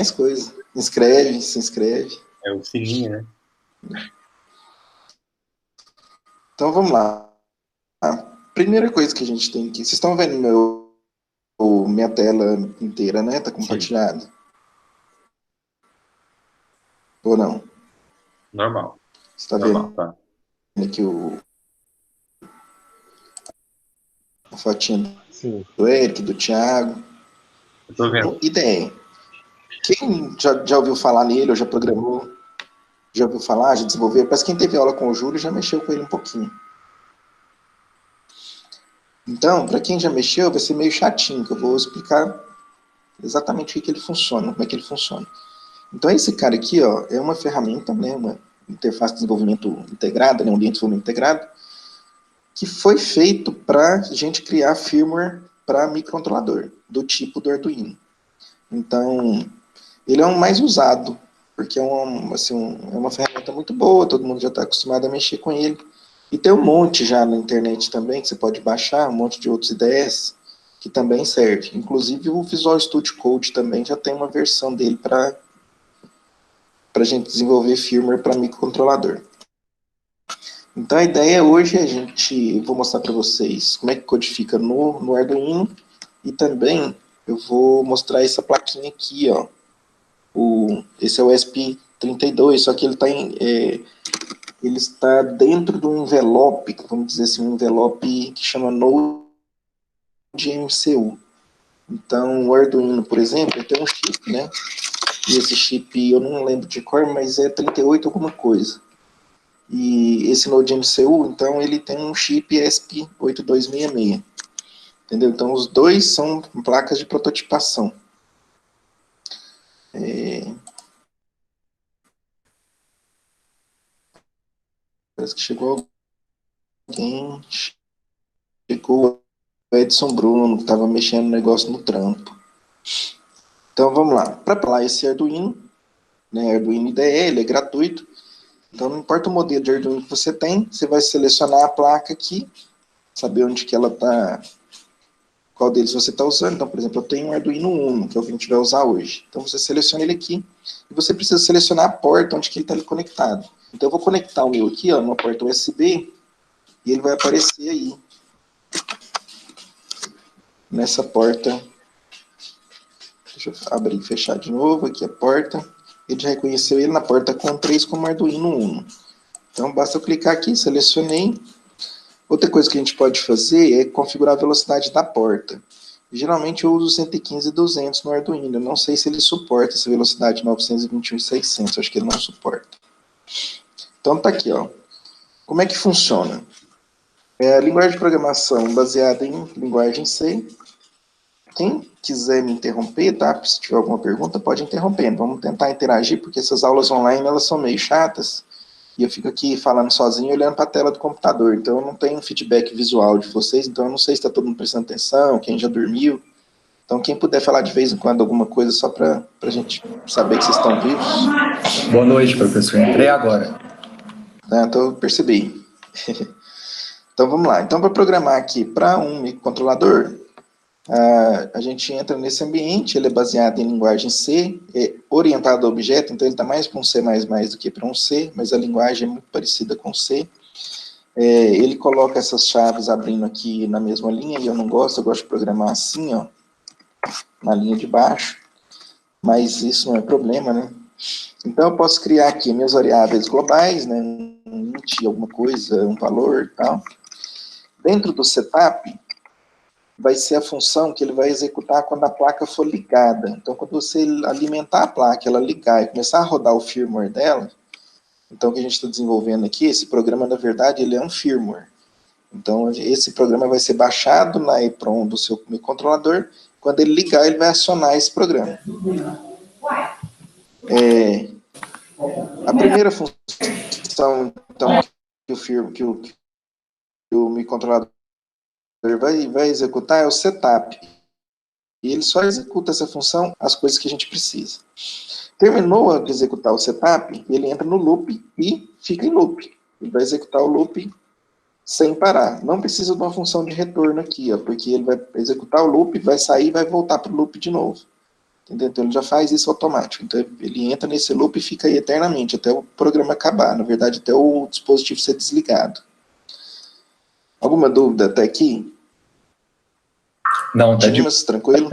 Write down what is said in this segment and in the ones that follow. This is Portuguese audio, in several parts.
mais coisa. Se inscreve. É o sininho, né? Então, vamos lá. A primeira coisa que a gente tem aqui... Vocês estão vendo minha tela inteira, né? Tá compartilhado? Ou não? Normal. Você tá Normal, vendo tá. aqui a fotinha Sim. do Eric, do Thiago? Eu tô vendo. O IDE. Quem já ouviu falar nele, ou já programou, já ouviu falar, já desenvolveu? Parece que quem teve aula com o Júlio já mexeu com ele um pouquinho. Então, para quem já mexeu, vai ser meio chatinho, que eu vou explicar exatamente o que ele funciona, como é que ele funciona. Então, esse cara aqui, ó, é uma ferramenta, né, uma interface de desenvolvimento integrada, né, um ambiente de desenvolvimento integrado, que foi feito para a gente criar firmware para microcontrolador, do tipo do Arduino. Então, ele é o mais usado, porque é uma ferramenta muito boa, todo mundo já está acostumado a mexer com ele. E tem um monte já na internet também, que você pode baixar, um monte de outros IDEs, que também serve. Inclusive o Visual Studio Code também já tem uma versão dele para a gente desenvolver firmware para microcontrolador. Então a ideia hoje é vou mostrar para vocês como é que codifica no Arduino, e também eu vou mostrar essa plaquinha aqui, ó. Esse é o ESP32, só que ele está dentro de um envelope, vamos dizer assim, um envelope que chama Node-MCU. Então, o Arduino, por exemplo, ele tem um chip, né? E esse chip, eu não lembro de cor, mas é 38 alguma coisa. E esse Node-MCU, então, ele tem um chip ESP8266. Entendeu? Então, os dois são placas de prototipação. Parece que chegou alguém. Chegou o Edson Bruno, que estava mexendo no negócio no trampo. Então, vamos lá. Para falar esse Arduino, né, Arduino IDE, ele é gratuito. Então, não importa o modelo de Arduino que você tem, você vai selecionar a placa aqui, saber onde que ela está, qual deles você está usando. Então, por exemplo, eu tenho um Arduino Uno, que é o que a gente vai usar hoje. Então, você seleciona ele aqui, e você precisa selecionar a porta onde que ele está conectado. Então, eu vou conectar o meu aqui, ó, numa porta USB, e ele vai aparecer aí, nessa porta. Deixa eu abrir e fechar de novo aqui a porta. Ele já reconheceu ele na porta com 3 como Arduino Uno. Então, basta eu clicar aqui, selecionei. Outra coisa que a gente pode fazer é configurar a velocidade da porta. Geralmente eu uso 115/200 no Arduino. Eu não sei se ele suporta essa velocidade 921/600. Acho que ele não suporta. Então tá aqui, ó. Como é que funciona? É a linguagem de programação baseada em linguagem C. Quem quiser me interromper, tá? Se tiver alguma pergunta, pode interromper. Vamos tentar interagir, porque essas aulas online elas são meio chatas. E eu fico aqui falando sozinho, olhando para a tela do computador. Então eu não tenho feedback visual de vocês, então eu não sei se está todo mundo prestando atenção, quem já dormiu. Então quem puder falar de vez em quando alguma coisa, só para a gente saber que vocês estão vivos. Boa noite, professor. Entrei agora. Então eu percebi. Então vamos lá. Então para programar aqui para um microcontrolador, a gente entra nesse ambiente, ele é baseado em linguagem C, é orientado a objeto, então ele está mais para um C++ do que para um C, mas a linguagem é muito parecida com C. Ele coloca essas chaves abrindo aqui na mesma linha, e eu não gosto, eu gosto de programar assim, ó, na linha de baixo, mas isso não é problema, né? Então eu posso criar aqui minhas variáveis globais, né, um int, alguma coisa, um valor e tal. Dentro do setup, vai ser a função que ele vai executar quando a placa for ligada. Então, quando você alimentar a placa, ela ligar e começar a rodar o firmware dela, então o que a gente está desenvolvendo aqui, esse programa, na verdade, ele é um firmware. Então, esse programa vai ser baixado na EEPROM do seu microcontrolador. Quando ele ligar, ele vai acionar esse programa. A primeira função, então, que o microcontrolador vai executar é o setup. E ele só executa essa função, as coisas que a gente precisa. Terminou de executar o setup, ele entra no loop e fica em loop. Ele vai executar o loop sem parar. Não precisa de uma função de retorno aqui, ó, porque ele vai executar o loop, vai sair e vai voltar para o loop de novo. entendeu? Então ele já faz isso automático. Então ele entra nesse loop e fica aí eternamente, até o programa acabar, na verdade até o dispositivo ser desligado. Alguma dúvida até aqui? Não, tá de... Dimas, tranquilo?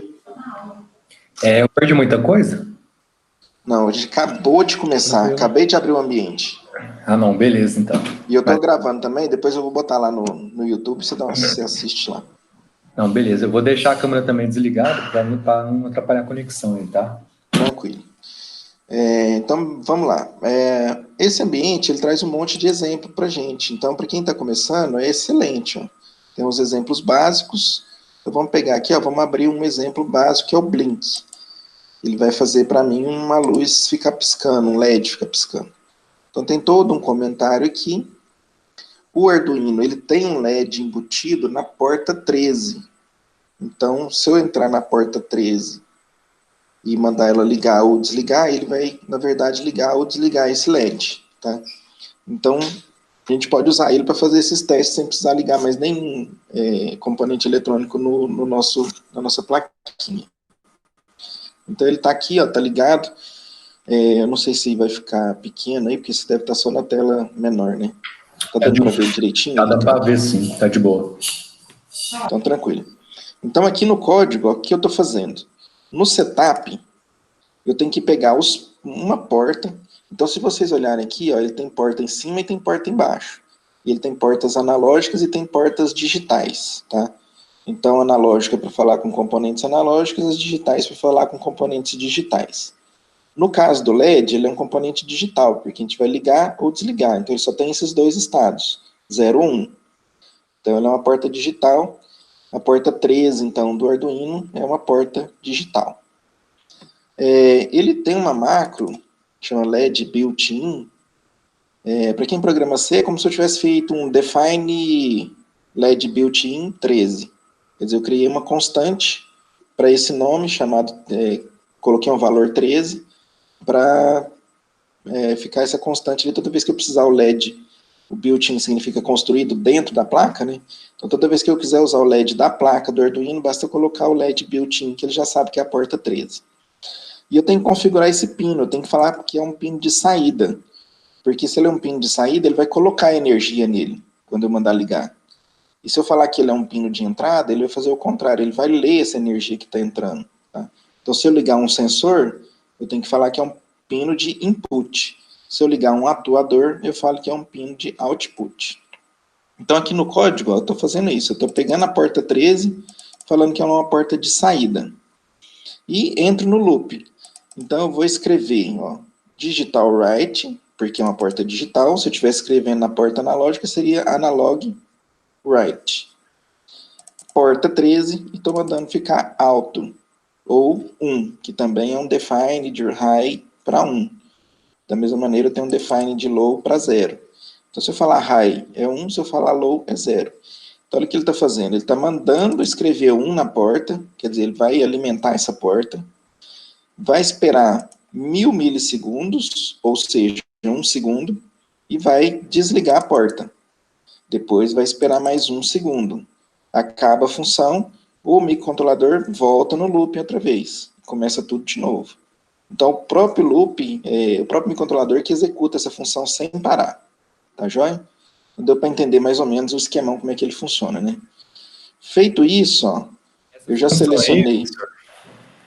Eu perdi muita coisa? Não, a gente acabou de começar, Tranquilo. acabei de abrir o ambiente. Ah, não, beleza, então. E eu tô gravando também, depois eu vou botar lá no YouTube, você assiste lá. Não, beleza. Eu vou deixar a câmera também desligada para não atrapalhar a conexão aí, tá? Tranquilo. Então, vamos lá. Esse ambiente, ele traz um monte de exemplo pra gente. Então, para quem está começando, é excelente. Ó. Tem os exemplos básicos. Então, vamos pegar aqui, ó, vamos abrir um exemplo básico, que é o Blink. Ele vai fazer para mim uma luz ficar piscando, um LED ficar piscando. Então, tem todo um comentário aqui. O Arduino, ele tem um LED embutido na porta 13. Então, se eu entrar na porta 13 e mandar ela ligar ou desligar, ele vai, na verdade, ligar ou desligar esse LED, tá? Então, a gente pode usar ele para fazer esses testes sem precisar ligar mais nenhum componente eletrônico na nossa plaquinha. Então, ele está aqui, ó, tá ligado. Eu não sei se vai ficar pequeno aí, porque você deve estar só na tela menor, né? Tá dando para ver direitinho? Tá dando para ver, sim. Tá de boa. Então, tranquilo. Então, aqui no código, ó, o que eu estou fazendo? No setup, eu tenho que pegar uma porta. Então, se vocês olharem aqui, ó, ele tem porta em cima e tem porta embaixo. E ele tem portas analógicas e tem portas digitais, tá? Então, analógica para falar com componentes analógicos, as digitais para falar com componentes digitais. No caso do LED, ele é um componente digital, porque a gente vai ligar ou desligar. Então, ele só tem esses dois estados, 0 ou 1. Então, ele é uma porta digital. A porta 13, então, do Arduino é uma porta digital. Ele tem uma macro, chama LED built-in. Para quem programa C, é como se eu tivesse feito um define LED built-in 13. Quer dizer, eu criei uma constante para esse nome, chamado, coloquei um valor 13, para ficar essa constante ali toda vez que eu precisar o LED. O built-in significa construído dentro da placa, né? Então, toda vez que eu quiser usar o LED da placa do Arduino, basta eu colocar o LED built-in, que ele já sabe que é a porta 13. E eu tenho que configurar esse pino, eu tenho que falar que é um pino de saída. Porque se ele é um pino de saída, ele vai colocar energia nele, quando eu mandar ligar. E se eu falar que ele é um pino de entrada, ele vai fazer o contrário, ele vai ler essa energia que está entrando. Tá? Então, se eu ligar um sensor, eu tenho que falar que é um pino de input. Se eu ligar um atuador, eu falo que é um pino de output. Então, aqui no código, eu estou fazendo isso. Eu estou pegando a porta 13, falando que é uma porta de saída. E entro no loop. Então, eu vou escrever, ó, digital write, porque é uma porta digital. Se eu estivesse escrevendo na porta analógica, seria analog write. Porta 13, e estou mandando ficar alto. Ou 1, que também é um define de high para 1. Da mesma maneira, tem um define de low para 0. Então, se eu falar high é 1, se eu falar low é 0. Então, olha o que ele está fazendo. Ele está mandando escrever 1 na porta, quer dizer, ele vai alimentar essa porta, vai esperar 1000 milissegundos, ou seja, 1 segundo, e vai desligar a porta. Depois vai esperar mais 1 segundo. Acaba a função, o microcontrolador volta no loop outra vez. Começa tudo de novo. Então, o próprio loop, o próprio microcontrolador que executa essa função sem parar. Tá joia? Deu para entender mais ou menos o esquemão, como é que ele funciona, né? Feito isso, ó, eu já selecionei.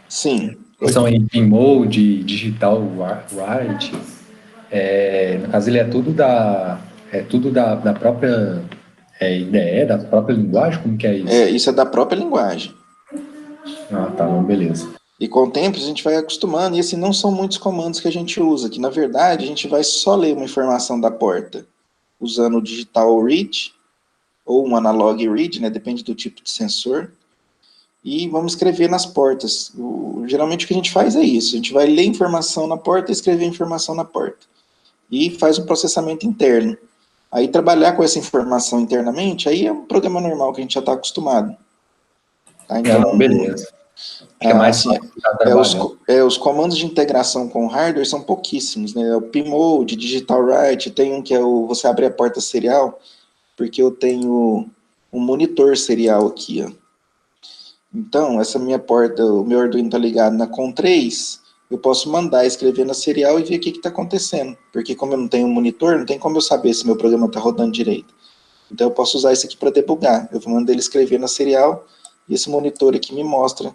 Sim. São em pin mode, digital write. No caso, ele é tudo da própria IDE, da própria linguagem? Como que é isso? Isso é da própria linguagem. Ah, tá, bom, beleza. E com o tempo a gente vai acostumando, e assim, não são muitos comandos que a gente usa, que na verdade a gente vai só ler uma informação da porta, usando o digital read, ou um analog read, né, depende do tipo de sensor, e vamos escrever nas portas. Geralmente o que a gente faz é isso, a gente vai ler informação na porta e escrever informação na porta. E faz um processamento interno. Aí trabalhar com essa informação internamente, aí é um programa normal que a gente já está acostumado. Tá? Então, beleza. É mais assim, os comandos de integração com o hardware são pouquíssimos, né? O pmode, digital write, tem um que é você abrir a porta serial, porque eu tenho um monitor serial aqui, ó. Então, essa minha porta, o meu Arduino está ligado na COM3, eu posso mandar escrever na serial e ver o que está acontecendo. Porque como eu não tenho um monitor, não tem como eu saber se meu programa está rodando direito. Então eu posso usar isso aqui para debugar. Eu vou mandar ele escrever na serial e esse monitor aqui me mostra o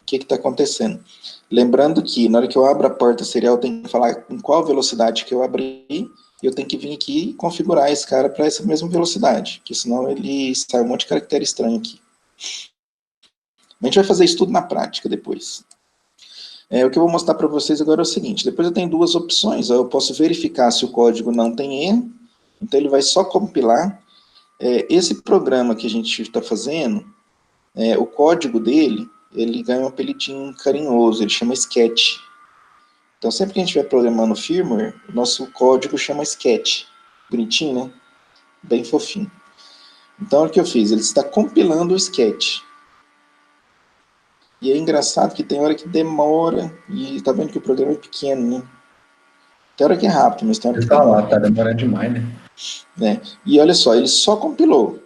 que está acontecendo. Lembrando que na hora que eu abro a porta serial, eu tenho que falar em qual velocidade que eu abri, e eu tenho que vir aqui e configurar esse cara para essa mesma velocidade, porque senão ele sai um monte de caractere estranho aqui. A gente vai fazer isso tudo na prática depois. O que eu vou mostrar para vocês agora é o seguinte, depois eu tenho duas opções, eu posso verificar se o código não tem erro, então ele vai só compilar. Esse programa que a gente está fazendo, o código dele, ele ganha um apelidinho carinhoso, ele chama Sketch. Então sempre que a gente vai programando firmware, o nosso código chama Sketch. Bonitinho, né? Bem fofinho. Então o que eu fiz? Ele está compilando o Sketch. E é engraçado que tem hora que demora, e tá vendo que o programa é pequeno, né? Tem hora que é rápido, mas tem hora que demora. Tá demorando demais, né? E olha só, ele só compilou.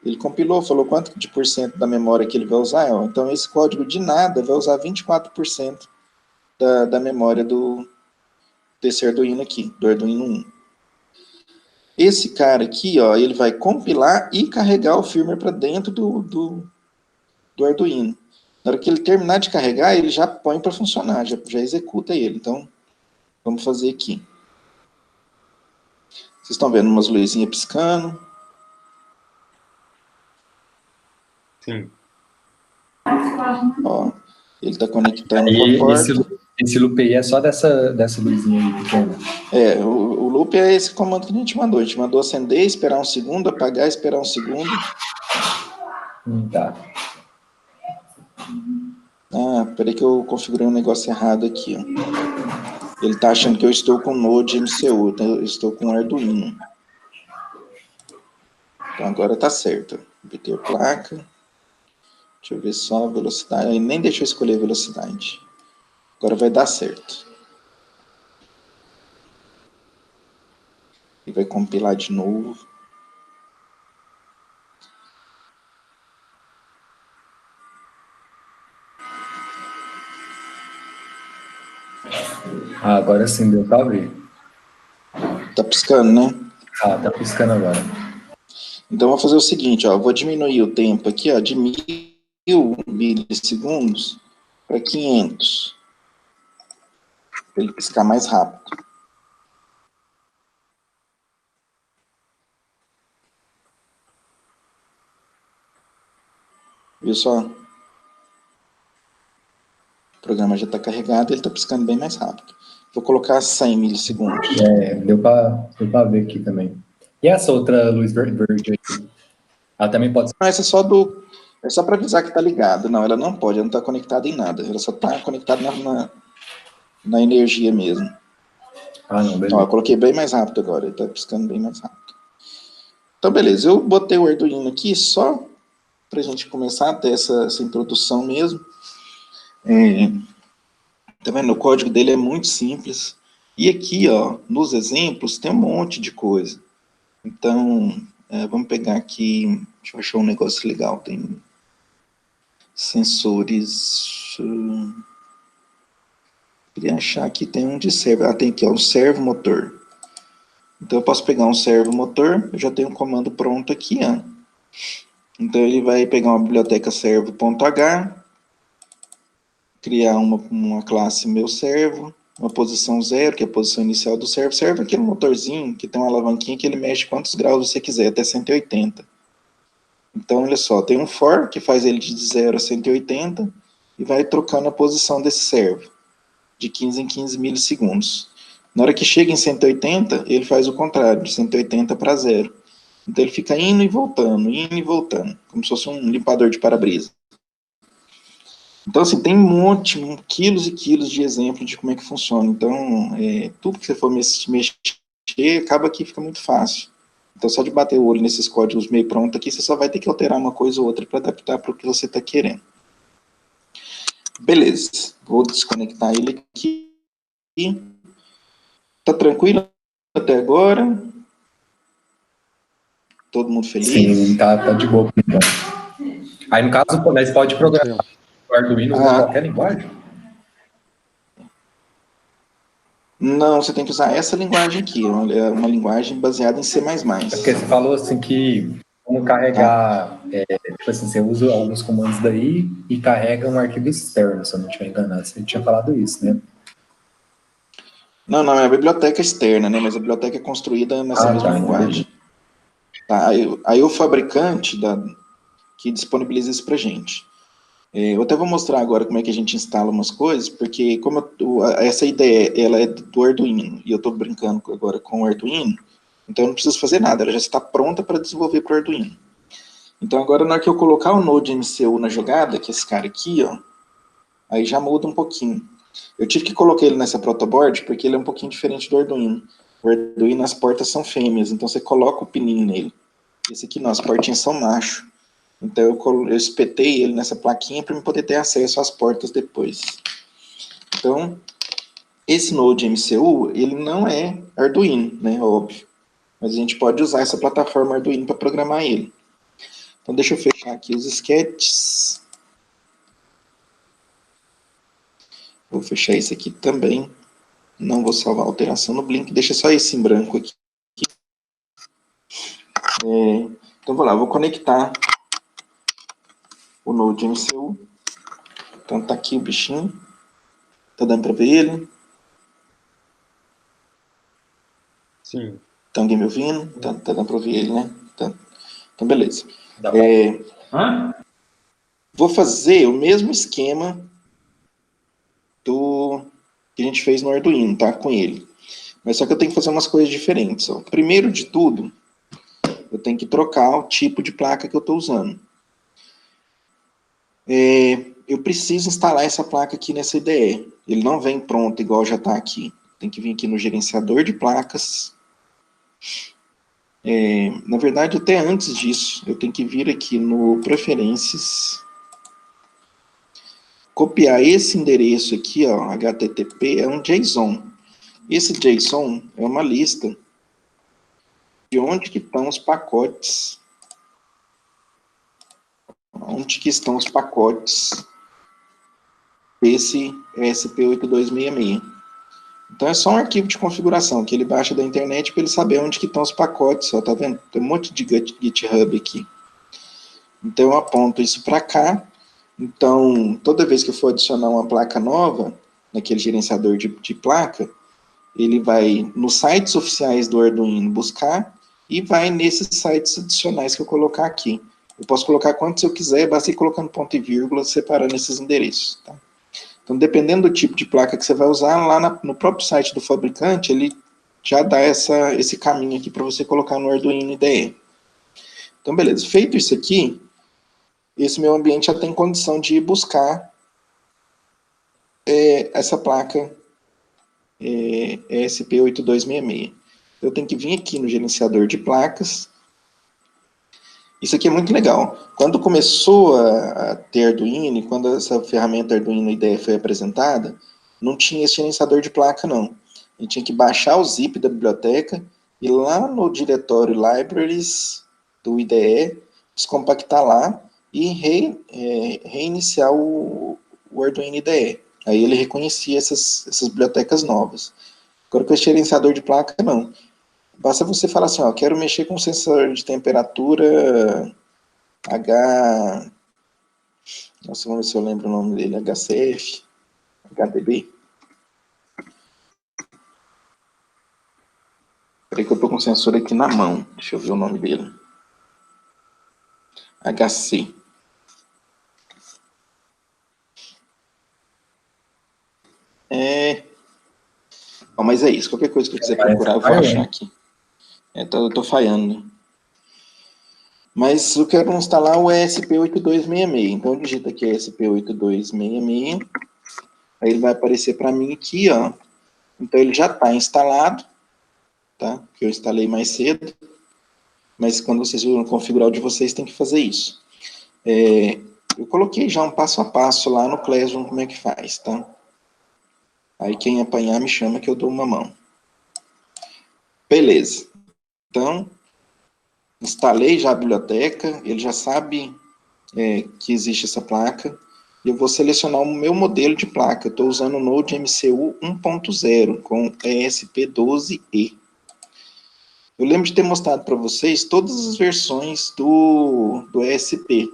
Ele compilou, falou quanto de porcento da memória que ele vai usar. Então esse código de nada vai usar 24% da memória desse Arduino aqui, do Arduino 1. Esse cara aqui, ele vai compilar e carregar o firmware para dentro do Arduino. Na hora que ele terminar de carregar, ele já põe para funcionar, já executa ele. Então, vamos fazer aqui. Vocês estão vendo umas luzinhas piscando? Sim. Ele está conectando com a porta. Esse loop aí é só dessa luzinha aí pequena? O loop é esse comando que a gente mandou. A gente mandou acender, esperar um segundo, apagar, esperar um segundo. Tá. Peraí que eu configurei um negócio errado aqui. Ele está achando que eu estou com Node MCU, então eu estou com Arduino. Então agora está certo. Obter placa. Deixa eu ver só a velocidade. Ele nem deixou eu escolher a velocidade. Agora vai dar certo. Ele vai compilar de novo. Agora sim deu para ver. Tá piscando, né? Tá piscando agora. Então eu vou fazer o seguinte, eu vou diminuir o tempo aqui, de 1000 milissegundos para 500. Para ele piscar mais rápido. Viu só? O programa já está carregado, ele está piscando bem mais rápido. Vou colocar 100 milissegundos. Deu para ver aqui também. E essa outra luz verde aqui? Ela também pode ser... Não, essa é só para avisar que está ligado. Não, ela não pode, ela não está conectada em nada. Ela só está conectada na energia mesmo. Não, beleza. Eu coloquei bem mais rápido agora, ele está piscando bem mais rápido. Então, beleza, eu botei o Arduino aqui só para a gente começar a ter essa introdução mesmo. Tá vendo? O código dele é muito simples. E aqui, nos exemplos, tem um monte de coisa. Então, vamos pegar aqui, deixa eu achar um negócio legal. Tem sensores. Queria achar que tem um de servo. Tem aqui, o servo motor. Então, eu posso pegar um servo motor, eu já tenho um comando pronto aqui, Então, ele vai pegar uma biblioteca servo.h, criar uma classe meu servo, uma posição 0, que é a posição inicial do servo. Servo é aquele motorzinho que tem uma alavanquinha que ele mexe quantos graus você quiser, até 180. Então, olha só, tem um for que faz ele de 0 a 180 e vai trocando a posição desse servo, de 15 em 15 milissegundos. Na hora que chega em 180, ele faz o contrário, de 180 para 0. Então ele fica indo e voltando, como se fosse um limpador de para-brisa. Então, assim, tem um monte, quilos e quilos de exemplo de como é que funciona. Então, tudo que você for mexer, acaba que fica muito fácil. Então, só de bater o olho nesses códigos meio pronto aqui, você só vai ter que alterar uma coisa ou outra para adaptar para o que você está querendo. Beleza, vou desconectar ele aqui. Tá tranquilo até agora? Todo mundo feliz? Sim, tá de boa. Então. Aí, no caso, nós pode programar o Arduino usando qualquer linguagem? Não, você tem que usar essa linguagem aqui, é uma linguagem baseada em C++. É porque você falou assim que como carregar, tipo assim, você usa alguns comandos daí e carrega um arquivo externo, se eu não estiver enganado. Você tinha falado isso, né? Não, é a biblioteca externa, né? Mas a biblioteca é construída nessa mesma linguagem. Tá, aí o fabricante que disponibiliza isso pra gente. Eu até vou mostrar agora como é que a gente instala umas coisas, porque como essa ideia ela é do Arduino, e eu estou brincando agora com o Arduino, então eu não preciso fazer nada, ela já está pronta para desenvolver para o Arduino. Então agora na hora que eu colocar o Node MCU na jogada, que é esse cara aqui, ó, aí já muda um pouquinho. Eu tive que colocar ele nessa protoboard porque ele é um pouquinho diferente do Arduino. O Arduino as portas são fêmeas, então você coloca o pininho nele. Esse aqui não, as portinhas são macho. Então eu espetei ele nessa plaquinha para eu poder ter acesso às portas depois. Então, esse Node MCU, ele não é Arduino, né, óbvio. Mas a gente pode usar essa plataforma Arduino para programar ele. Então deixa eu fechar aqui os sketches. Vou fechar esse aqui também. Não vou salvar a alteração no Blink, deixa só esse em branco aqui. Então vou lá, vou conectar o Node MCU. Então tá aqui o bichinho. Tá dando para ver ele? Sim. Tá alguém me ouvindo? Tá dando para ouvir ele, né? Então beleza. Vou fazer o mesmo esquema que a gente fez no Arduino, tá? Com ele. Mas só que eu tenho que fazer umas coisas diferentes. Ó. Primeiro de tudo, eu tenho que trocar o tipo de placa que eu estou usando. Eu preciso instalar essa placa aqui nessa IDE. Ele não vem pronto igual já está aqui. Tem que vir aqui no gerenciador de placas. Na verdade, até antes disso, eu tenho que vir aqui no preferências, copiar esse endereço aqui, ó, HTTP, é um JSON. Esse JSON é uma lista de onde que estão os pacotes. Onde que estão os pacotes desse ESP8266. Então é só um arquivo de configuração que ele baixa da internet para ele saber onde que estão os pacotes. Ó, tá vendo? Tem um monte de GitHub aqui. Então eu aponto isso para cá. Então toda vez que eu for adicionar uma placa nova naquele gerenciador de placa, ele vai nos sites oficiais do Arduino buscar e vai nesses sites adicionais que eu colocar aqui. Eu posso colocar quantos eu quiser, basta ir colocando ponto e vírgula, separando esses endereços. Tá? Então, dependendo do tipo de placa que você vai usar, lá no próprio site do fabricante, ele já dá esse caminho aqui para você colocar no Arduino IDE. Então, beleza. Feito isso aqui, esse meu ambiente já tem condição de ir buscar essa placa ESP8266. Eu tenho que vir aqui no gerenciador de placas. Isso aqui é muito legal. Quando começou a ter Arduino, quando essa ferramenta Arduino IDE foi apresentada, não tinha esse gerenciador de placa, não. A gente tinha que baixar o zip da biblioteca e lá no diretório Libraries do IDE, descompactar lá e reiniciar o Arduino IDE. Aí ele reconhecia essas bibliotecas novas. Agora com esse gerenciador de placa, não. Basta você falar assim, ó, quero mexer com sensor de temperatura Nossa, vamos ver se eu lembro o nome dele. HCF, HDB. Peraí que eu tô com o sensor aqui na mão. Deixa eu ver o nome dele. HC. Mas é isso. Qualquer coisa que eu quiser procurar, eu vou achar aqui. Eu tô falhando, né? Mas eu quero instalar o ESP8266. Então, eu digito aqui ESP8266. Aí ele vai aparecer para mim aqui, ó. Então, ele já está instalado, tá? Que eu instalei mais cedo. Mas quando vocês vão configurar o de vocês, tem que fazer isso. Eu coloquei já um passo a passo lá no Classroom como é que faz, tá? Aí quem apanhar me chama que eu dou uma mão. Beleza. Então, instalei já a biblioteca, ele já sabe que existe essa placa, e eu vou selecionar o meu modelo de placa. Eu estou usando o Node MCU 1.0 com ESP12E. Eu lembro de ter mostrado para vocês todas as versões do ESP.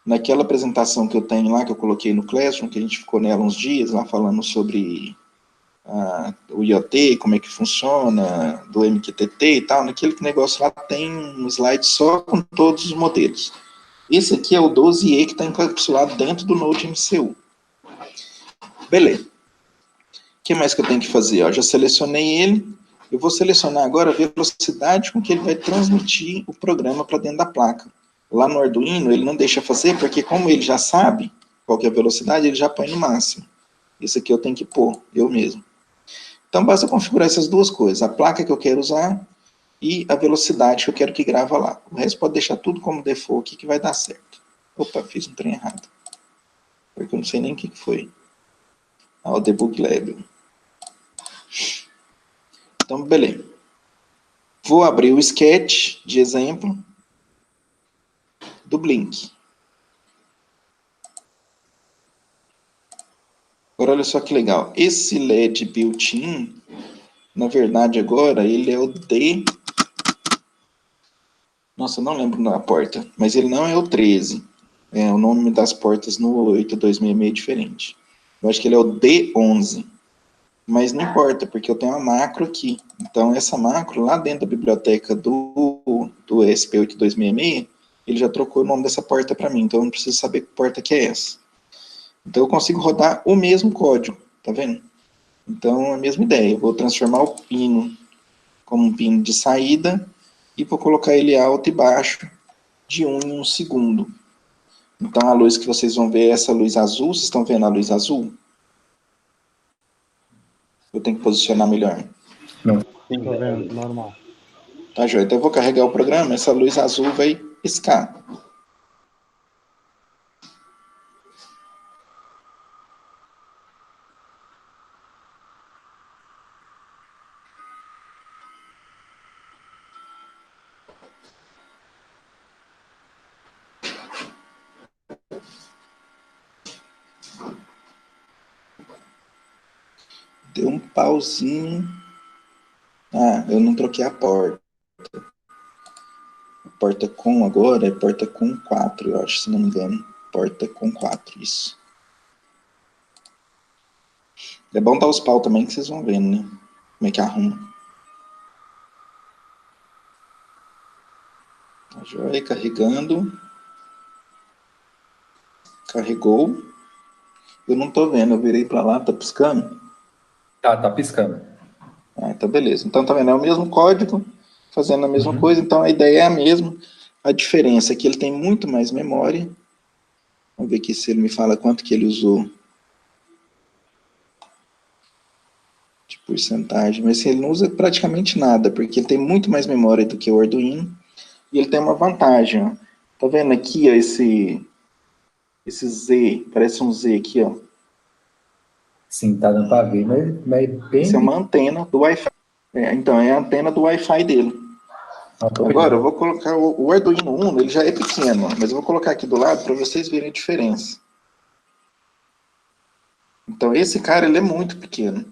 Naquela apresentação que eu tenho lá, que eu coloquei no Classroom, que a gente ficou nela uns dias, lá falando sobre o IoT, como é que funciona, do MQTT e tal, naquele negócio lá tem um slide só com todos os modelos. Esse aqui é o 12E que está encapsulado dentro do Node MCU. Beleza. O que mais que eu tenho que fazer? Eu já selecionei ele. Eu vou selecionar agora a velocidade com que ele vai transmitir o programa para dentro da placa. Lá no Arduino, ele não deixa fazer, porque como ele já sabe qual que é a velocidade, ele já põe no máximo. Isso aqui eu tenho que pôr, eu mesmo. Então, basta configurar essas duas coisas. A placa que eu quero usar e a velocidade que eu quero que grava lá. O resto pode deixar tudo como default aqui que vai dar certo. Opa, fiz um trem errado. Porque eu não sei nem o que foi. O debug label. Então, beleza. Vou abrir o sketch de exemplo do Blink. Agora, olha só que legal. Esse LED built-in, na verdade, agora, ele é o D... Nossa, eu não lembro da porta, mas ele não é o 13. O nome das portas no 8266 é diferente. Eu acho que ele é o D11. Mas não importa, porque eu tenho uma macro aqui. Então, essa macro, lá dentro da biblioteca do ESP8266, ele já trocou o nome dessa porta para mim. Então, eu não preciso saber que porta que é essa. Então, eu consigo rodar o mesmo código, tá vendo? Então, a mesma ideia. Eu vou transformar o pino como um pino de saída e vou colocar ele alto e baixo de 1 em 1 segundo. Então, a luz que vocês vão ver é essa luz azul. Vocês estão vendo a luz azul? Eu tenho que posicionar melhor. Não. Sim, tô vendo, normal. Tá, joia? Então, eu vou carregar o programa. Essa luz azul vai piscar. Deu um pauzinho. Eu não troquei a porta. A porta com agora é porta com 4, eu acho, se não me engano. Porta com 4, isso. É bom dar os pau também, que vocês vão vendo, né? Como é que arruma. Tá joia, carregando. Carregou. Eu não tô vendo, eu virei pra lá, tá piscando? Tá piscando. Então beleza. Então tá vendo, é o mesmo código, fazendo a mesma Uhum. coisa, então a ideia é a mesma. A diferença é que ele tem muito mais memória. Vamos ver aqui se ele me fala quanto que ele usou de porcentagem, mas ele não usa praticamente nada, porque ele tem muito mais memória do que o Arduino, e ele tem uma vantagem, ó. Tá vendo aqui, ó, esse Z, parece um Z aqui, ó. Sim, tá dando para ver, mas Isso é bem... uma antena do Wi-Fi. Então, é a antena do Wi-Fi dele. Agora, eu vou colocar o Arduino Uno, ele já é pequeno, mas eu vou colocar aqui do lado para vocês verem a diferença. Então, esse cara, ele é muito pequeno.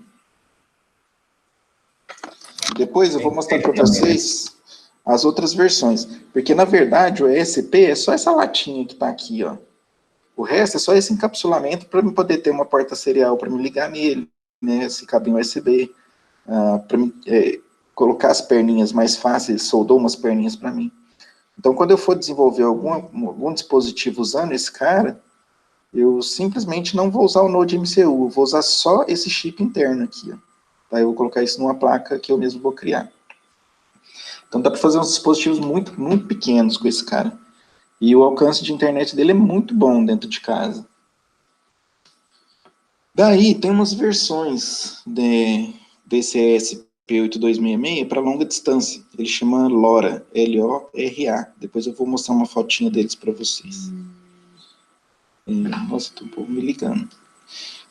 Depois eu vou mostrar para vocês as outras versões. Porque, na verdade, o ESP é só essa latinha que está aqui, ó. O resto é só esse encapsulamento para eu poder ter uma porta serial para me ligar nele, né, esse cabinho USB, para colocar as perninhas mais fáceis, soldou umas perninhas para mim. Então, quando eu for desenvolver algum dispositivo usando esse cara, eu simplesmente não vou usar o Node MCU, eu vou usar só esse chip interno aqui. Ó. Tá? Eu vou colocar isso numa placa que eu mesmo vou criar. Então dá para fazer uns dispositivos muito, muito pequenos com esse cara. E o alcance de internet dele é muito bom dentro de casa. Daí tem umas versões desse ESP8266 para longa distância. Ele chama LoRa, L-O-R-A. Depois eu vou mostrar uma fotinha deles para vocês. Nossa, tem um povo me ligando.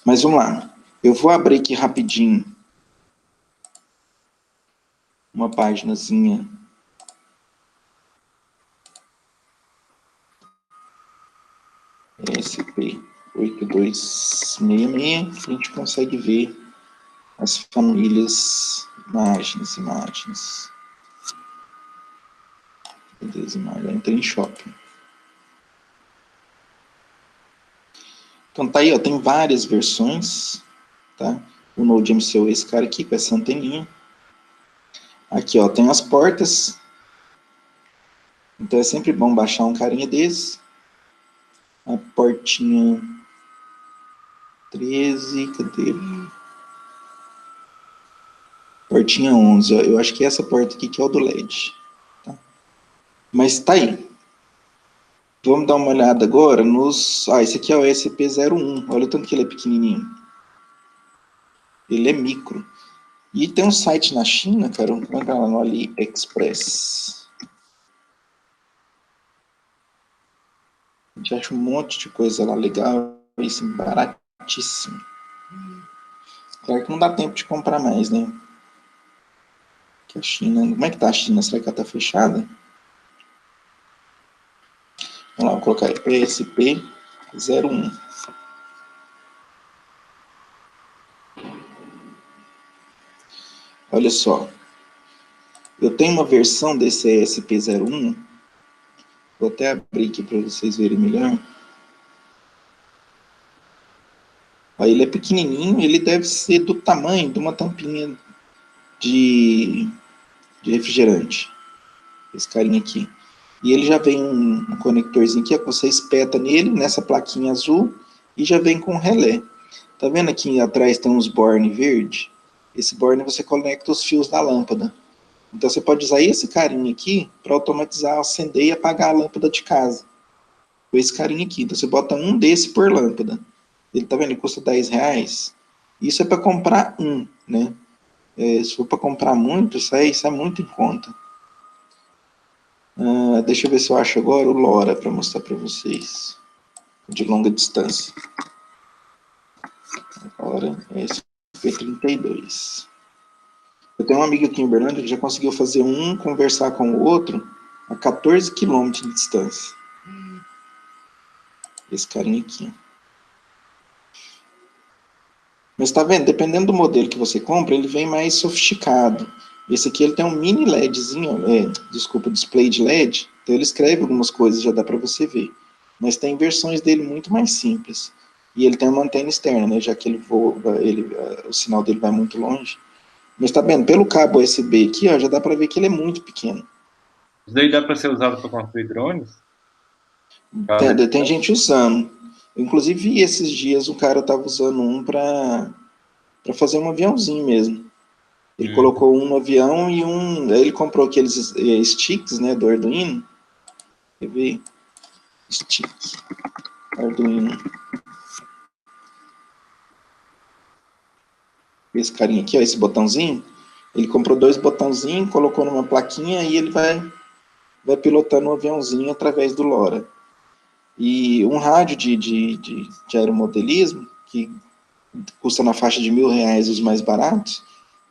Mas vamos lá. Eu vou abrir aqui rapidinho uma paginazinha ESP8266, a gente consegue ver as famílias imagens. Beleza, imagem, entrei em shopping. Então tá aí, ó, tem várias versões, tá? O NodeMCU é esse cara aqui, com essa anteninha. Aqui, ó, tem as portas. Então é sempre bom baixar um carinha desse. A portinha 13, cadê? Portinha 11, ó, eu acho que é essa porta aqui que é o do LED. Tá? Mas tá aí. Vamos dar uma olhada agora nos... Ah, esse aqui é o ESP01, olha o tanto que ele é pequenininho. Ele é micro. E tem um site na China, cara, vamos entrar lá no AliExpress. A gente acha um monte de coisa lá legal, isso baratíssimo. Claro que não dá tempo de comprar mais, né? Que a China... Como é que tá a China? Será que ela tá fechada? Vamos lá, vou colocar ESP01. Olha só. Eu tenho uma versão desse ESP01. Vou até abrir aqui para vocês verem melhor. Aí ele é pequenininho, ele deve ser do tamanho de uma tampinha de refrigerante. Esse carinha aqui. E ele já vem um conectorzinho aqui, ó, que você espeta nele, nessa plaquinha azul, e já vem com relé. Tá vendo aqui atrás tem uns borne verde? Esse borne você conecta os fios da lâmpada. Então você pode usar esse carinha aqui para automatizar, acender e apagar a lâmpada de casa. Com esse carinha aqui. Então você bota um desse por lâmpada. Ele tá vendo? Ele custa R$10. Isso é para comprar um, né? Se for para comprar muito, isso é muito em conta. Deixa eu ver se eu acho agora o LoRa para mostrar para vocês. De longa distância. Agora é esse P32. Eu tenho um amigo aqui em Uberlândia que já conseguiu fazer um conversar com o outro a 14 km de distância. Esse carinha aqui. Mas tá vendo? Dependendo do modelo que você compra, ele vem mais sofisticado. Esse aqui ele tem um mini LEDzinho, desculpa, display de LED. Então ele escreve algumas coisas, já dá para você ver. Mas tem versões dele muito mais simples. E ele tem uma antena externa, né? Já que ele voa, o sinal dele vai muito longe. Mas tá vendo? Pelo cabo USB aqui, ó, já dá para ver que ele é muito pequeno. Isso daí dá para ser usado para construir drones? Tem gente usando. Eu, inclusive, vi esses dias o cara tava usando um para fazer um aviãozinho mesmo. Ele colocou um no avião e um... Aí ele comprou aqueles sticks, né, do Arduino. Quer ver? Stick. Arduino. Esse carinha aqui, ó, esse botãozinho. Ele comprou 2 botãozinhos, colocou numa plaquinha e ele vai pilotando o aviãozinho através do LoRa. E um rádio de aeromodelismo, que custa na faixa de R$1.000 os mais baratos,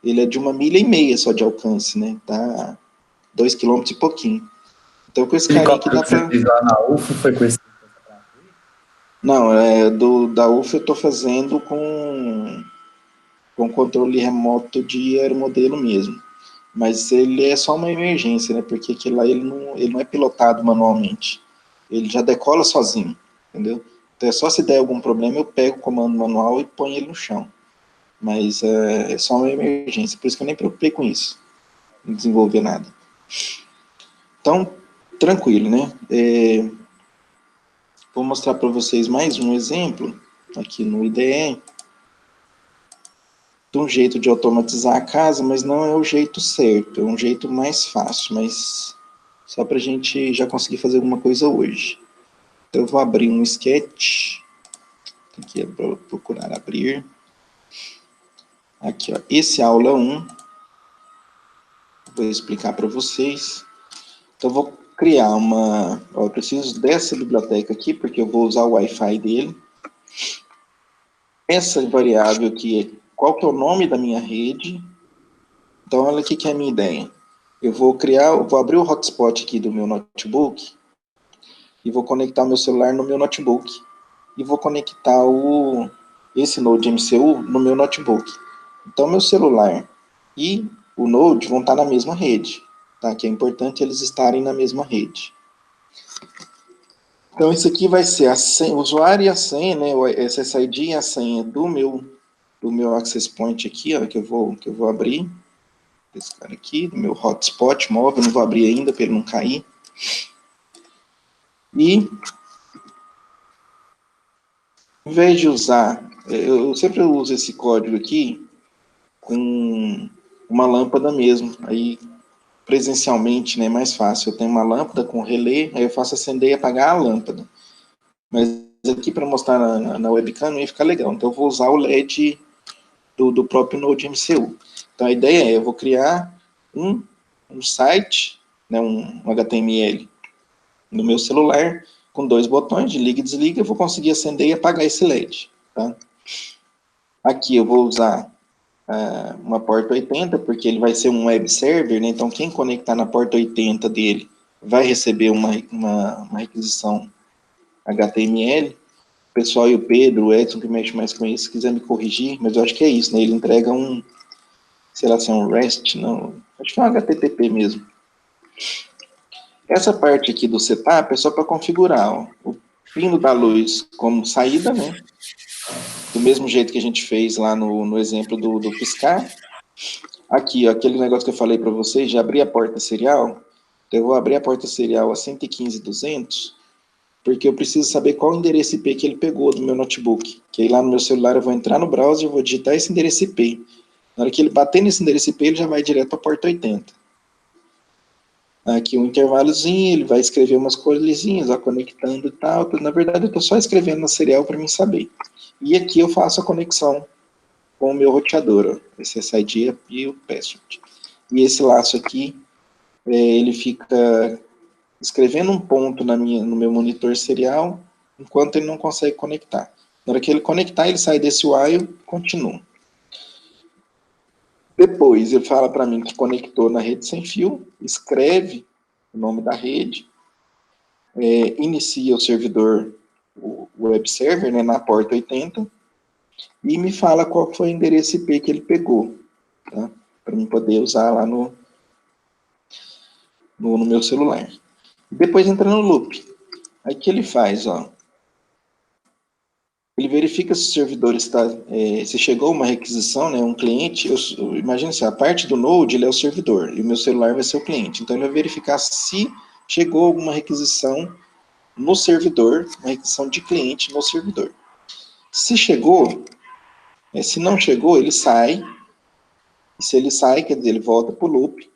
ele é de 1,5 milha só de alcance, né? Tá 2 km e pouquinho. Então com esse carinha aqui dá Você pra... fez lá na UFO foi com esse. Não, da UF eu tô fazendo com controle remoto de aeromodelo mesmo. Mas ele é só uma emergência, né? Porque aquele lá ele não é pilotado manualmente. Ele já decola sozinho, entendeu? Então é só se der algum problema, eu pego o comando manual e ponho ele no chão. Mas é só uma emergência, por isso que eu nem me preocupei com isso. Não desenvolver nada. Então, tranquilo, né? Vou mostrar para vocês mais um exemplo aqui no IDE de um jeito de automatizar a casa, mas não é o jeito certo, é um jeito mais fácil, mas só para a gente já conseguir fazer alguma coisa hoje. Então eu vou abrir um sketch, aqui é para procurar abrir. Aqui, ó, esse é a aula 1, vou explicar para vocês. Então eu vou criar uma... Ó, eu preciso dessa biblioteca aqui, porque eu vou usar o Wi-Fi dele. Essa variável aqui, qual que é o nome da minha rede. Então olha aqui que é a minha ideia. Eu vou abrir o hotspot aqui do meu notebook e vou conectar o meu celular no meu notebook. e vou conectar esse Node MCU no meu notebook. Então, meu celular e o Node vão estar na mesma rede, tá? Que é importante eles estarem na mesma rede. Então, isso aqui vai ser o usuário e a senha, né? O SSID e a senha do meu access point aqui, ó, que eu vou abrir. Esse cara aqui, do meu hotspot móvel, não vou abrir ainda para ele não cair. E, em vez de usar, eu sempre uso esse código aqui com uma lâmpada mesmo. Aí, presencialmente, né, é mais fácil. Eu tenho uma lâmpada com relé, aí eu faço acender e apagar a lâmpada. Mas aqui para mostrar na webcam não ia ficar legal. Então eu vou usar o LED do próprio Node MCU. Então a ideia é, eu vou criar um site, né, um HTML no meu celular, com 2 botões de liga e desliga, eu vou conseguir acender e apagar esse LED. Tá? Aqui eu vou usar uma porta 80, porque ele vai ser um web server, né? Então quem conectar na porta 80 dele vai receber uma requisição HTML. O pessoal e o Pedro, o Edson, que mexe mais com isso, se quiser me corrigir, mas eu acho que é isso, né? Ele entrega sei lá se é um REST, não, acho que é um HTTP mesmo. Essa parte aqui do setup é só para configurar, ó, o pino da luz como saída, né? Do mesmo jeito que a gente fez lá no exemplo do piscar. Aqui, ó, aquele negócio que eu falei para vocês, de abrir a porta serial, eu vou abrir a porta serial a 115.200, porque eu preciso saber qual o endereço IP que ele pegou do meu notebook. Que aí lá no meu celular eu vou entrar no browser e vou digitar esse endereço IP. Na hora que ele bater nesse endereço IP, ele já vai direto para a porta 80. Aqui um intervalozinho, ele vai escrever umas coisinhas, ó, conectando e tal. Na verdade, eu estou só escrevendo na serial para mim saber. E aqui eu faço a conexão com o meu roteador, ó, esse SSID e o password. E esse laço aqui, ele fica escrevendo um ponto no meu monitor serial, enquanto ele não consegue conectar. Na hora que ele conectar, ele sai desse while e continua. Depois, ele fala para mim que conectou na rede sem fio, escreve o nome da rede, inicia o servidor, o web server, né, na porta 80, e me fala qual foi o endereço IP que ele pegou, tá? Para mim poder usar lá no meu celular. Depois entra no loop. Aí o que ele faz, ó? Ele verifica se o servidor está, se chegou uma requisição, né, um cliente, imagina assim, a parte do Node ele é o servidor, e o meu celular vai ser o cliente. Então ele vai verificar se chegou alguma requisição no servidor, uma requisição de cliente no servidor. Se chegou, se não chegou, ele sai, e se ele sai, quer dizer, ele volta para o loop,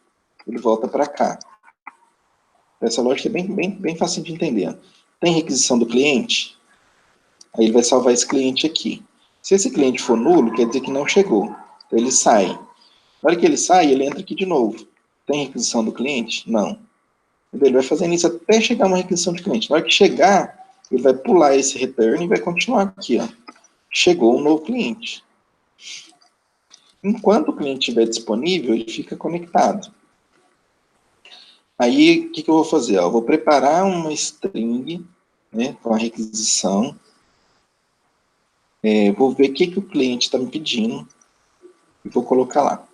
ele volta para cá. Essa lógica é bem fácil de entender. Tem requisição do cliente? Aí ele vai salvar esse cliente aqui. Se esse cliente for nulo, quer dizer que não chegou. Então ele sai. Na hora que ele sai, ele entra aqui de novo. Tem requisição do cliente? Não. Ele vai fazendo isso até chegar uma requisição de cliente. Na hora que chegar, ele vai pular esse return e vai continuar aqui, ó. Chegou um novo cliente. Enquanto o cliente estiver disponível, ele fica conectado. Aí, o que eu vou fazer? Eu vou preparar uma string, né, com a requisição. Vou ver o que o cliente está me pedindo e vou colocar lá.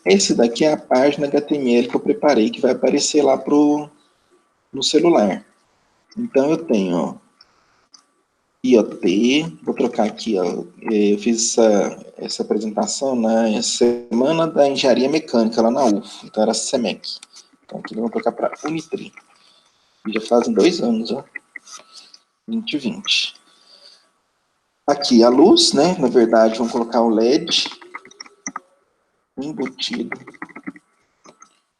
Esse daqui é a página HTML que eu preparei, que vai aparecer lá no celular. Então eu tenho, ó, IoT, vou trocar aqui, ó, eu fiz essa apresentação na Semana da Engenharia Mecânica, lá na UF, então era SEMEC. Então aqui vamos trocar para Unitri. Já fazem 2 anos, ó, 2020. Aqui a luz, né, na verdade vamos colocar o LED embutido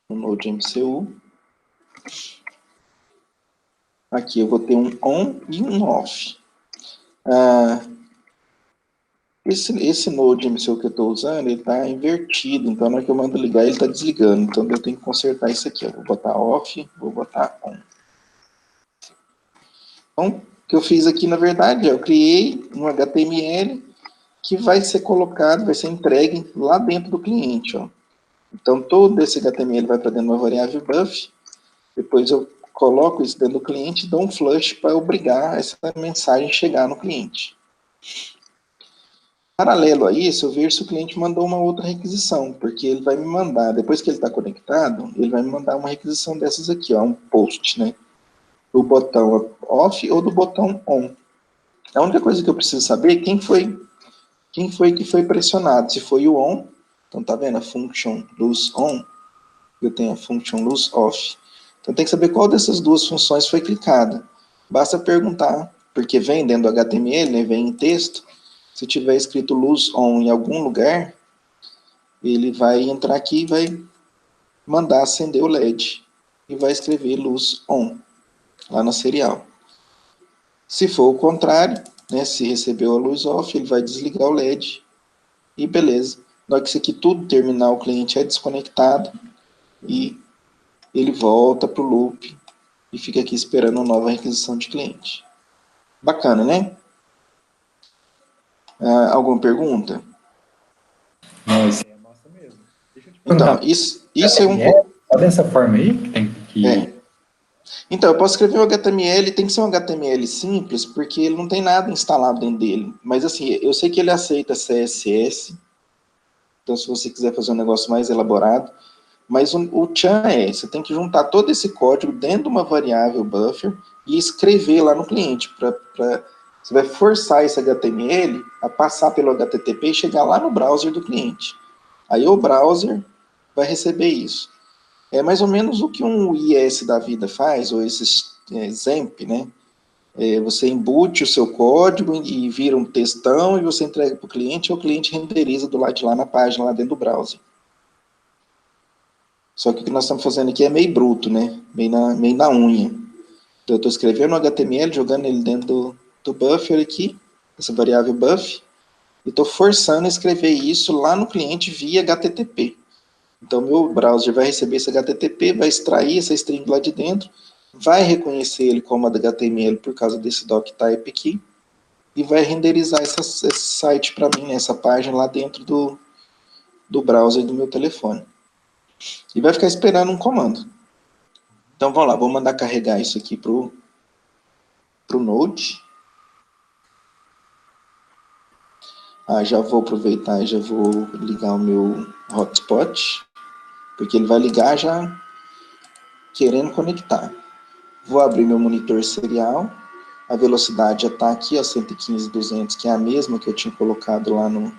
no Node MCU. Aqui eu vou ter um on e um off. Esse Node MCU que eu estou usando, ele está invertido, então na hora que eu mando ligar, ele está desligando. Então eu tenho que consertar isso aqui. Ó. Vou botar off, vou botar on. Então, o que eu fiz aqui, na verdade, eu criei um HTML que vai ser colocado, vai ser entregue lá dentro do cliente. Ó. Então, todo esse HTML vai para dentro de uma variável buff. Depois eu coloco isso dentro do cliente e dou um flush para obrigar essa mensagem a chegar no cliente. Paralelo a isso, eu vejo se o cliente mandou uma outra requisição, porque ele vai me mandar, depois que ele está conectado, ele vai me mandar uma requisição dessas aqui, ó, um post, né? Do botão off ou do botão on. A única coisa que eu preciso saber é quem foi que foi pressionado. Se foi o on, então tá vendo a function lose on, eu tenho a function lose off. Então tem que saber qual dessas duas funções foi clicada. Basta perguntar, porque vem dentro do HTML, né, vem em texto. Se tiver escrito lose on em algum lugar, ele vai entrar aqui e vai mandar acender o LED. E vai escrever lose on, lá na serial. Se for o contrário, né, se recebeu a luz off, ele vai desligar o LED. E beleza. Na hora que isso aqui tudo terminar, o cliente é desconectado. E ele volta para o loop. E fica aqui esperando uma nova requisição de cliente. Bacana, né? Alguma pergunta? Não, isso é massa mesmo. Deixa eu te perguntar. Então, isso é um pouco... Só dessa forma aí que tem que... Então, eu posso escrever um HTML, tem que ser um HTML simples, porque ele não tem nada instalado dentro dele. Mas assim, eu sei que ele aceita CSS, então se você quiser fazer um negócio mais elaborado, mas o tchan você tem que juntar todo esse código dentro de uma variável buffer e escrever lá no cliente, você vai forçar esse HTML a passar pelo HTTP e chegar lá no browser do cliente. Aí o browser vai receber isso. É mais ou menos o que um IS da vida faz, ou esses XAMPP, né? Você embute o seu código e vira um textão e você entrega para o cliente, e o cliente renderiza do lado de lá na página, lá dentro do browser. Só que o que nós estamos fazendo aqui é meio bruto, né? Meio na unha. Então, eu estou escrevendo no HTML, jogando ele dentro do buffer aqui, essa variável buff, e estou forçando a escrever isso lá no cliente via HTTP. Então, meu browser vai receber esse HTTP, vai extrair essa string lá de dentro, vai reconhecer ele como HTML por causa desse doctype aqui, e vai renderizar esse site para mim, essa página lá dentro do browser do meu telefone. E vai ficar esperando um comando. Então, vamos lá, vou mandar carregar isso aqui para o Node. Já vou aproveitar e já vou ligar o meu hotspot, porque ele vai ligar já querendo conectar. Vou abrir meu monitor serial, a velocidade já está aqui, ó, 115.200, que é a mesma que eu tinha colocado lá na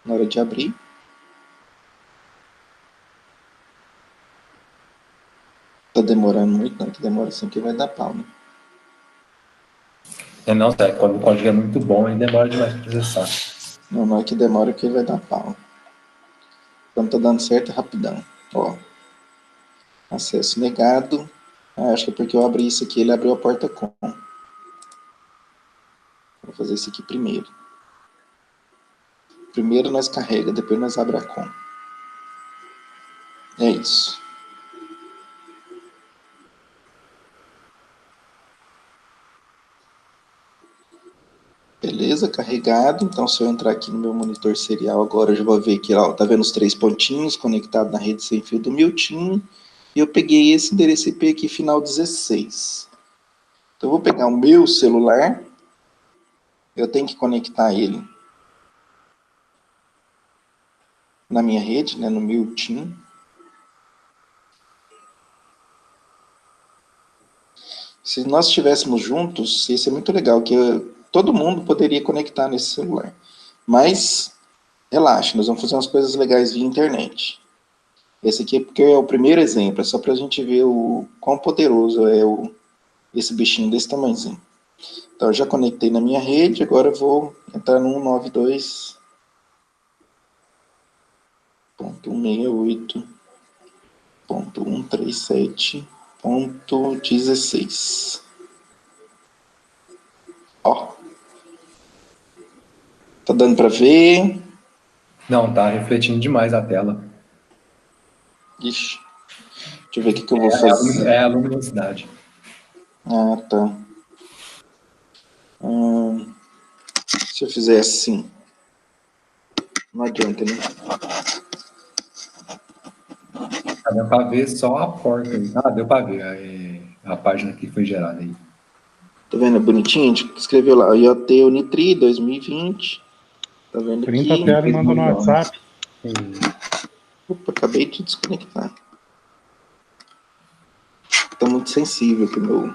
hora de abrir. Está demorando muito, não, que demora assim que vai dar pau, né? Não, tá, quando o código é muito bom, aí demora demais para processar. Não é que demora que vai dar pau. Então tá dando certo rapidão. Ó, acesso negado. Acho que é porque eu abri isso aqui, ele abriu a porta com. Vou fazer isso aqui primeiro. Primeiro nós carrega, depois nós abre a com. É isso. Beleza, carregado. Então, se eu entrar aqui no meu monitor serial agora, eu já vou ver que, ó, tá vendo os 3 pontinhos conectados na rede sem fio do Miltinho. E eu peguei esse endereço IP aqui, final 16. Então, eu vou pegar o meu celular. Eu tenho que conectar ele na minha rede, né, no Miltinho. Se nós estivéssemos juntos, isso é muito legal, que todo mundo poderia conectar nesse celular. Mas, relaxa, nós vamos fazer umas coisas legais via internet. Esse aqui é porque é o primeiro exemplo, é só para a gente ver o quão poderoso é esse bichinho desse tamanhozinho. Então, eu já conectei na minha rede, agora eu vou entrar no 192.168.137.16. Ó. Tá dando para ver? Não, tá refletindo demais a tela. Ixi. Deixa eu ver o que eu vou fazer. É a luminosidade. Tá. Se eu fizer assim, não adianta, né? Tá dando pra ver só a porta. Deu pra ver. a página que foi gerada aí. Tá vendo? É bonitinho? A gente escreveu lá, IoT Unitri 2020. Tá vendo Printa a aqui? tela e manda no WhatsApp. Opa, acabei de desconectar. Tá muito sensível aqui, meu.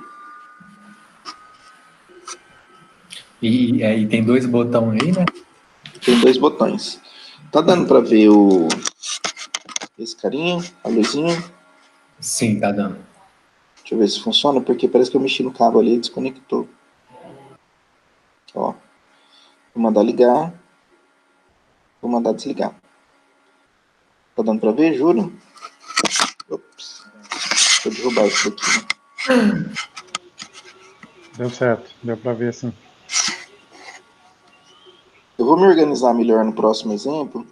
E tem 2 botões aí, né? Tem 2 botões. Tá dando pra ver esse carinha, a luzinha? Sim, tá dando. Deixa eu ver se funciona, porque parece que eu mexi no cabo ali e desconectou. Ó. Vou mandar ligar. Vou mandar desligar. Tá dando pra ver, juro? Ops. Deixa eu derrubar isso aqui. Né? Deu certo, deu pra ver sim. Eu vou me organizar melhor no próximo exemplo.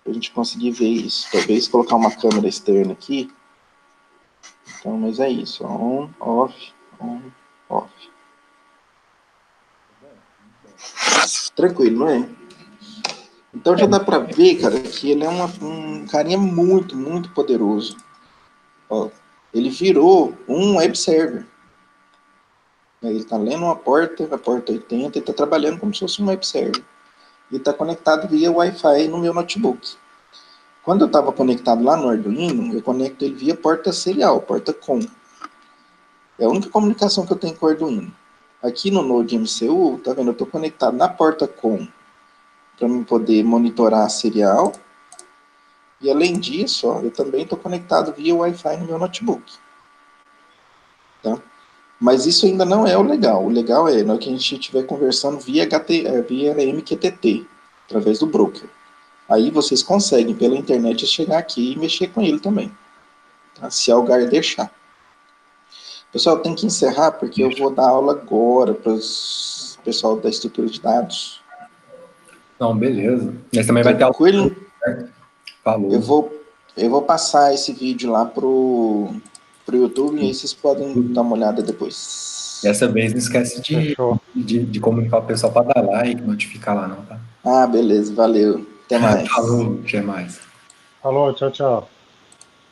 Pra gente conseguir ver isso. Talvez colocar uma câmera externa aqui. Então, mas é isso. On, off, on, off. Tranquilo, não é? Então já dá pra ver, cara, que ele é um carinha muito, muito poderoso. Ó, ele virou um web server. Ele está lendo a porta 80, e está trabalhando como se fosse um web server. E está conectado via Wi-Fi no meu notebook. Quando eu estava conectado lá no Arduino, eu conecto ele via porta serial, porta COM. É a única comunicação que eu tenho com o Arduino. Aqui no Node MCU, tá vendo? Eu estou conectado na porta COM para eu poder monitorar a serial. E além disso, ó, eu também estou conectado via Wi-Fi no meu notebook. Tá? Mas isso ainda não é o legal. O legal é na hora que a gente estiver conversando via MQTT, através do broker. Aí vocês conseguem, pela internet, chegar aqui e mexer com ele também. Tá? Se a Algar deixar. Pessoal, tem que encerrar porque eu vou dar aula agora para o pessoal da estrutura de dados. Não, beleza. Mas também vai ter aula. Certo? Falou. Eu vou passar esse vídeo lá pro YouTube e aí vocês podem dar uma olhada depois. Dessa vez não esquece Fechou. de comunicar o pessoal para dar like, notificar lá não, tá? Ah, beleza, valeu. Até mais. Falou, até mais. Falou, tchau, tchau.